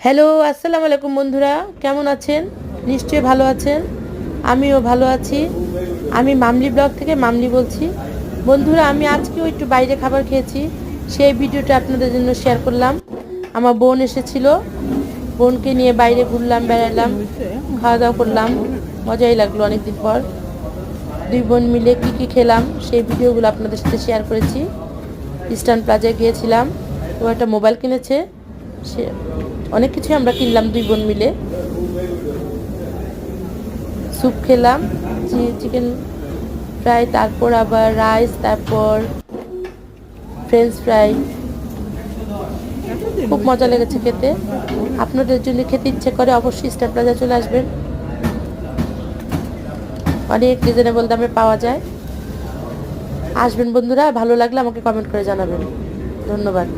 Hello, আসসালামু আলাইকুম বন্ধুরা, কেমন আছেন? নিশ্চয়ই ভালো আছেন। আমিও ভালো আছি। আমি মামলি ব্লগ থেকে মামলি বলছি। বন্ধুরা, আমি আজকেও একটু বাইরে খাবার খেয়েছি, সেই ভিডিওটা আপনাদের জন্য শেয়ার করলাম। আমার বোন এসেছিল, বোনকে নিয়ে বাইরে ঘুরলাম, বেড়ালাম, খাওয়া দাওয়া করলাম। মজাই লাগলো অনেকদিন পর। দুই বোন মিলে কী কী খেলাম সেই ভিডিওগুলো আপনাদের সাথে শেয়ার করেছি। ইস্টার্ন প্লাজায় গিয়েছিলাম, ও একটা মোবাইল কিনেছে, সে অনেক কিছু আমরা কিনলাম দুই বোন মিলে। স্যুপ খেলাম, চিকেন ফ্রাই, তারপর আবার রাইস, তারপর ফ্রেঞ্চ ফ্রাই। খুব মজা লেগেছে খেতে। আপনাদের যদি খেতে ইচ্ছে করে অবশ্যই স্টার প্লাজা চলে আসবেন, অনেক রিজনেবল দামে পাওয়া যায়। আসবেন বন্ধুরা, ভালো লাগলে আমাকে কমেন্ট করে জানাবেন। ধন্যবাদ।